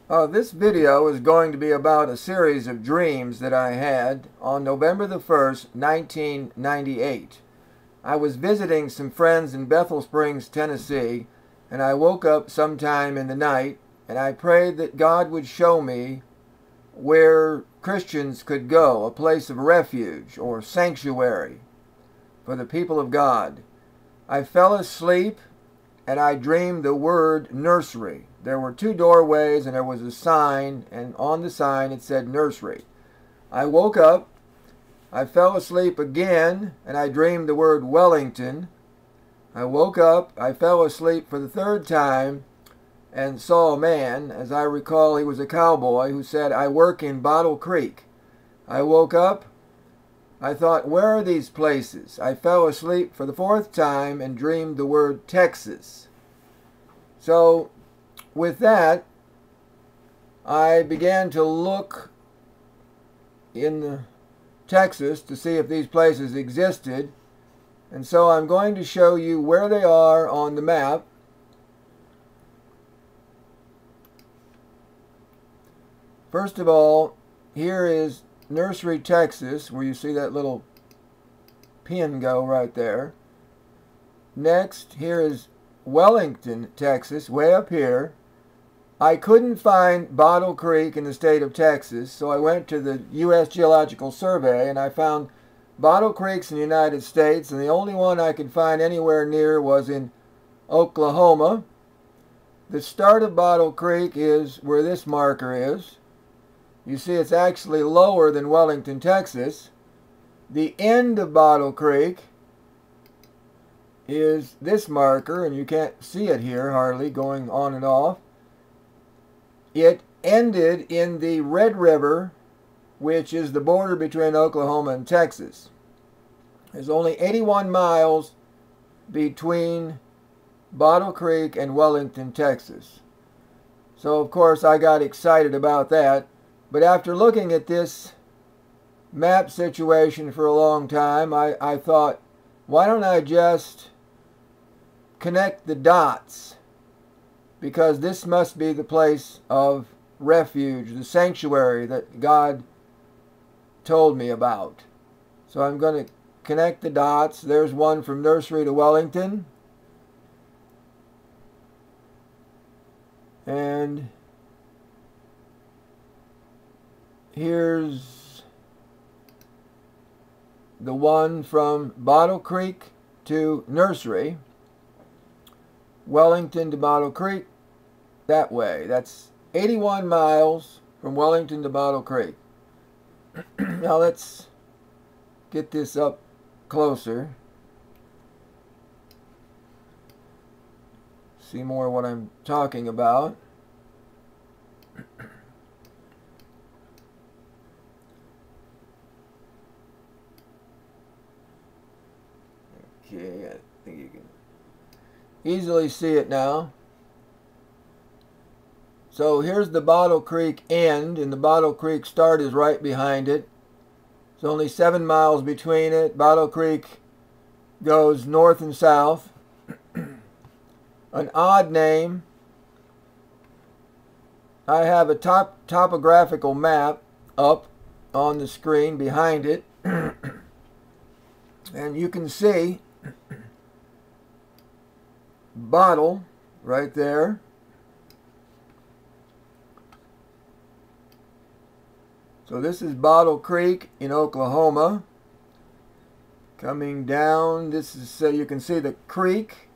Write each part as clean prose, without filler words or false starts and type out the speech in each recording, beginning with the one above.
This video is going to be about a series of dreams that I had on November the 1st, 1998. I was visiting some friends in Bethel Springs, Tennessee, and I woke up sometime in the night, and I prayed that God would show me where Christians could go, a place of refuge or sanctuary for the people of God. I fell asleep and I dreamed the word nursery. There were two doorways and there was a sign, and on the sign it said nursery. I woke up, I fell asleep again, and I dreamed the word Wellington. I woke up, I fell asleep for the third time, and saw a man. As I recall, he was a cowboy who said, "I work in Bottle Creek." I woke up, I thought, where are these places? I fell asleep for the fourth time and dreamed the word Texas. So with that, I began to look in Texas to see if these places existed. And so I'm going to show you where they are on the map. First of all, here is Nursery, Texas, where you see that little pin go right there. Next, here is Wellington, Texas, way up here. I couldn't find Bottle Creek in the state of Texas, so I went to the U.S. Geological Survey and I found Bottle Creeks in the United States, and the only one I could find anywhere near was in Oklahoma. The start of Bottle Creek is where this marker is. You see it's actually lower than Wellington, Texas. The end of Bottle Creek is this marker, and you can't see it here hardly, going on and off. It ended in the Red River, which is the border between Oklahoma and Texas. There's only 81 miles between Bottle Creek and Wellington, Texas. So, of course, I got excited about that. But after looking at this map situation for a long time, I thought, why don't I just connect the dots? Because this must be the place of refuge, the sanctuary that God told me about. So I'm going to connect the dots. There's one from Nursery to Wellington. And here's the one from Bottle Creek to Nursery. Wellington to Bottle Creek, that way. That's 81 miles from Wellington to Bottle Creek. Now let's get this up closer. See more what I'm talking about. Okay, I think you can easily see it now. So here's the Bottle Creek end, and the Bottle Creek start is right behind it. It's only 7 miles between it. Bottle Creek goes north and south. An odd name. I have a topographical map up on the screen behind it. And you can see Bottle right there. So this is Bottle Creek in Oklahoma. Coming down, this is so you can see the creek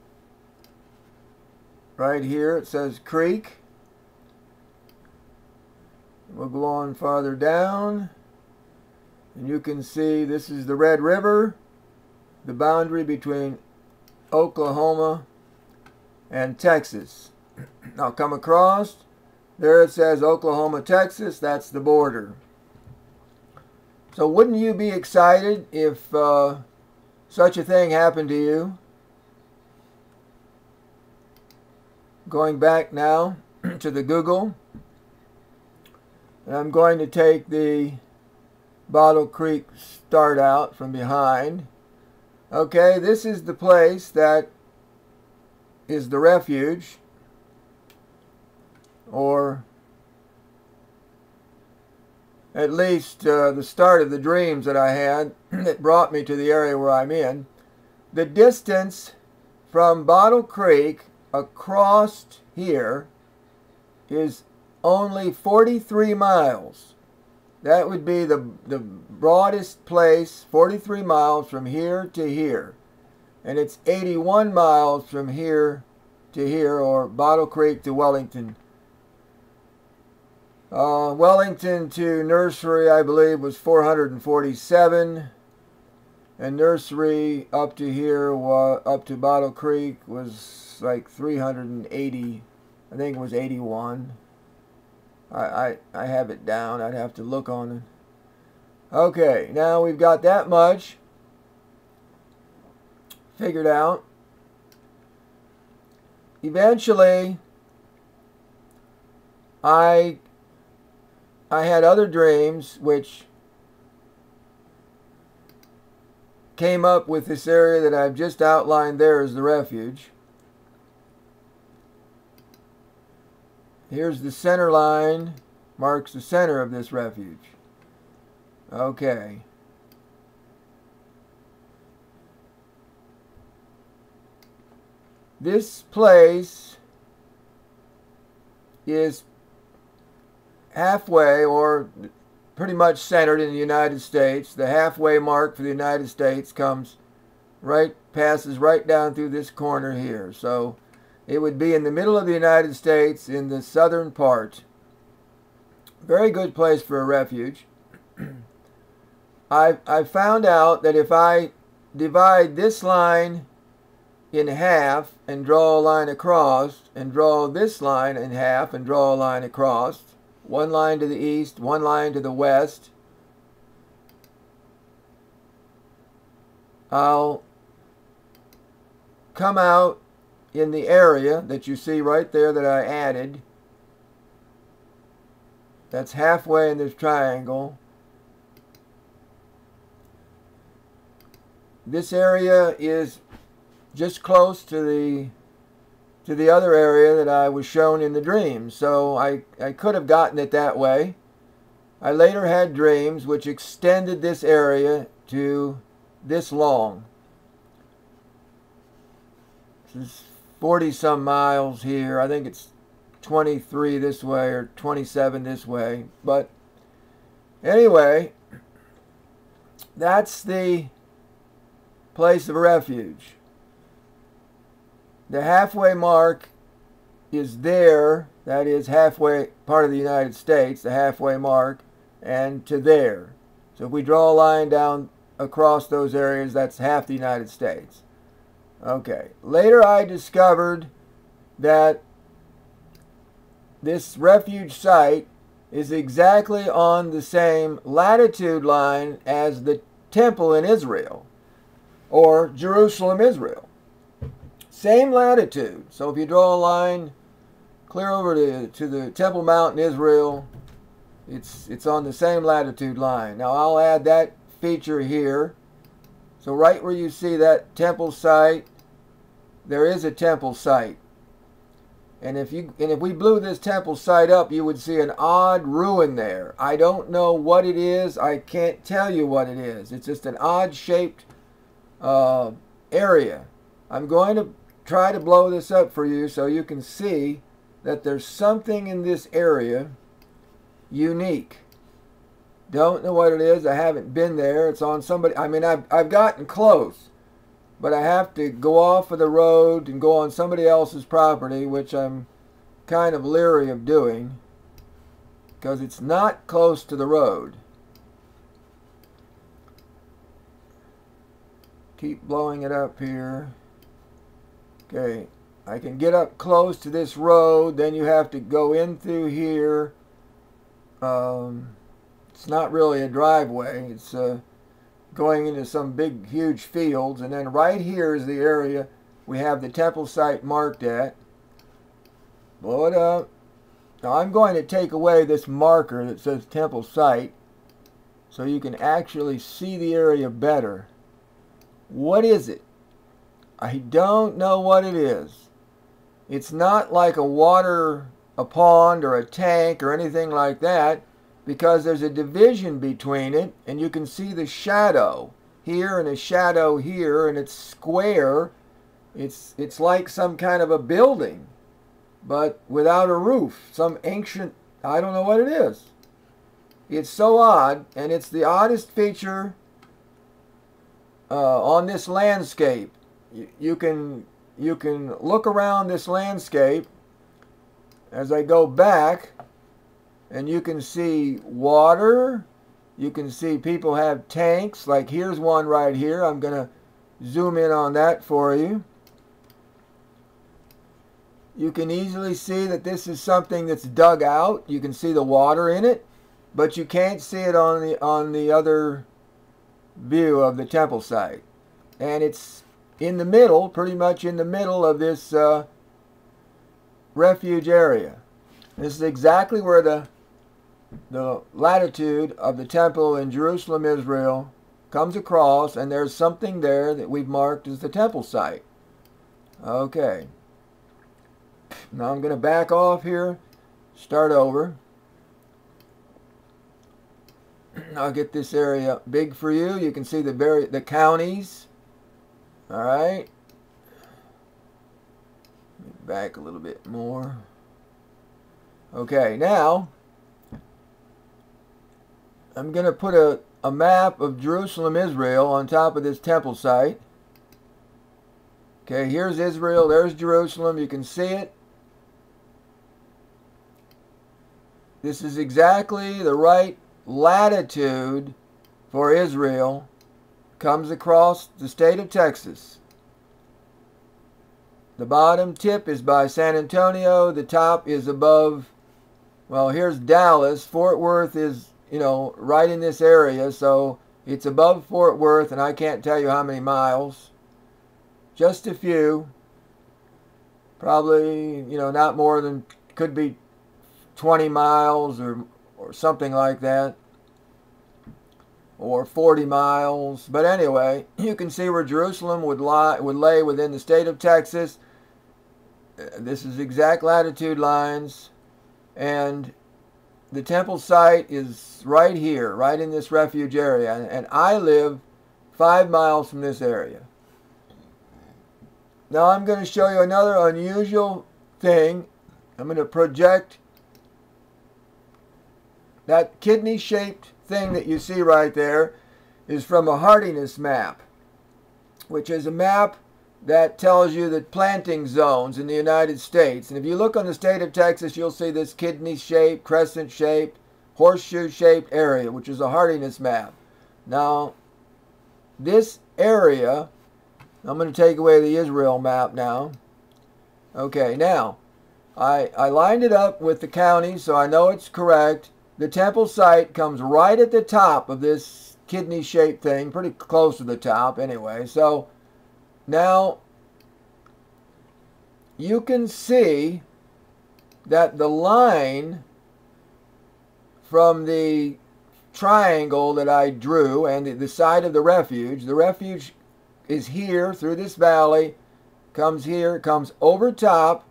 right here. It says creek. We'll go on farther down, and you can see this is the Red River, the boundary between Oklahoma and Texas. Now come across, there it says Oklahoma, Texas. That's the border. So wouldn't you be excited if such a thing happened to you? Going back now to the Google, and I'm going to take the Bottle Creek start out from behind. Okay, this is the place that is the refuge, or at least the start of the dreams that I had that brought me to the area where I'm in. The distance from Bottle Creek across here is only 43 miles. That would be the broadest place, 43 miles from here to here. And it's 81 miles from here to here, or Bottle Creek to Wellington. Wellington to Nursery, I believe, was 447. And Nursery up to here, up to Bottle Creek, was like 380. I think it was 81. I have it down. I'd have to look on it. Okay, now we've got that much figured out. Eventually, I had other dreams which came up with this area that I've just outlined there as the refuge. Here's the center line, marks the center of this refuge. Okay. This place is halfway, or pretty much centered in the United States. The halfway mark for the United States passes right down through this corner here. So it would be in the middle of the United States, in the southern part. Very good place for a refuge. I found out that if I divide this line in half and draw a line across, and draw this line in half and draw a line across, one line to the east, one line to the west, I'll come out in the area that you see right there that I added. That's halfway in this triangle. This area is just close to the other area that I was shown in the dream. So I could have gotten it that way. I later had dreams which extended this area to this long. This is 40 some miles here. I think it's 23 this way or 27 this way. But anyway, that's the place of refuge. The halfway mark is there. That is halfway part of the United States, the halfway mark, and to there. So if we draw a line down across those areas, that's half the United States. Okay. Later I discovered that this refuge site is exactly on the same latitude line as the temple in Israel, or Jerusalem, Israel. Same latitude. So if you draw a line clear over to the Temple Mount in Israel, it's on the same latitude line. Now I'll add that feature here. So right where you see that temple site, there is a temple site. And if we blew this temple site up, you would see an odd ruin there. I don't know what it is. I can't tell you what it is. It's just an odd shaped area. I'm going to try to blow this up for you so you can see that there's something in this area unique. Don't know what it is. I haven't been there. It's on somebody. I mean, I've gotten close, but I have to go off of the road and go on somebody else's property, which I'm kind of leery of doing because it's not close to the road. Keep blowing it up here. Okay, I can get up close to this road, then you have to go in through here. It's not really a driveway. It's going into some big, huge fields. And then right here is the area we have the temple site marked at. Blow it up. Now I'm going to take away this marker that says temple site so you can actually see the area better. What is it? I don't know what it is. It's not like a pond or a tank or anything like that, because there's a division between it, and you can see the shadow here and a shadow here, and it's square. It's like some kind of a building, but without a roof. Some ancient, I don't know what it is. It's so odd, and it's the oddest feature on this landscape. You can look around this landscape as I go back, and you can see water. You can see people have tanks. Like here's one right here. I'm going to zoom in on that for you. You can easily see that this is something that's dug out. You can see the water in it, but you can't see it on the other view of the temple site. And it's in the middle, pretty much in the middle of this refuge area. This is exactly where the latitude of the temple in Jerusalem, Israel, comes across, and there's something there that we've marked as the temple site. Okay. Now I'm going to back off here, start over. I'll get this area big for you. You can see the counties. All right. Back a little bit more. Okay, now I'm going to put a map of Jerusalem, Israel on top of this temple site. Okay, here's Israel, there's Jerusalem, you can see it. This is exactly the right latitude for Israel. Comes across the state of Texas. The bottom tip is by San Antonio. The top is above, well, here's Dallas. Fort Worth is, right in this area. So it's above Fort Worth, and I can't tell you how many miles. Just a few. Probably, not more than, could be 20 miles or something like that. Or 40 miles. But anyway, you can see where Jerusalem would lay within the state of Texas. This is exact latitude lines. And the temple site is right here, right in this refuge area. And I live 5 miles from this area. Now I'm going to show you another unusual thing. I'm going to project that kidney-shaped thing that you see right there is from a hardiness map, which is a map that tells you the planting zones in the United States. And if you look on the state of Texas, you'll see this kidney-shaped, crescent-shaped, horseshoe-shaped area, which is a hardiness map. Now, this area, I'm going to take away the Israel map now. Okay, now, I lined it up with the county, so I know it's correct. The temple site comes right at the top of this kidney-shaped thing, pretty close to the top anyway. So now you can see that the line from the triangle that I drew and the side of the refuge is here through this valley, comes here, comes over top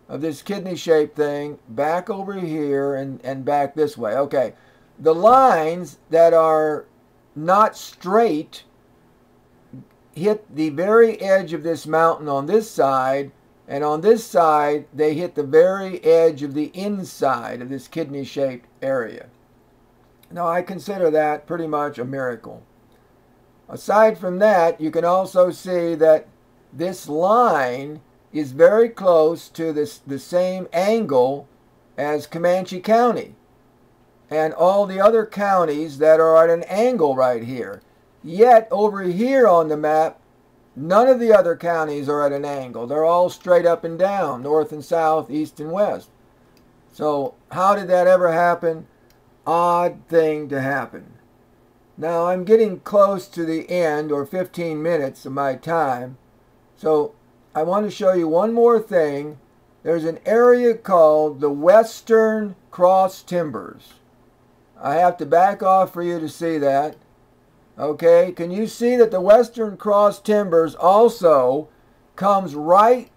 of this kidney-shaped thing, back over here, and back this way. Okay, the lines that are not straight hit the very edge of this mountain on this side, and on this side, they hit the very edge of the inside of this kidney-shaped area. Now, I consider that pretty much a miracle. Aside from that, you can also see that this line is very close to the same angle as Comanche County and all the other counties that are at an angle right here. Yet over here on the map, none of the other counties are at an angle. They're all straight up and down, north and south, east and west. So how did that ever happen? Odd thing to happen. Now I'm getting close to the end, or 15 minutes of my time. So I want to show you one more thing. There's an area called the Western Cross Timbers. I have to back off for you to see that. Okay, can you see that the Western Cross Timbers also comes right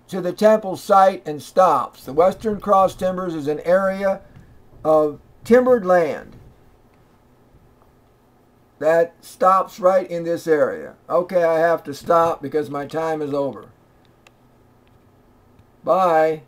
to the temple site and stops? The Western Cross Timbers is an area of timbered land that stops right in this area. Okay, I have to stop because my time is over. Bye.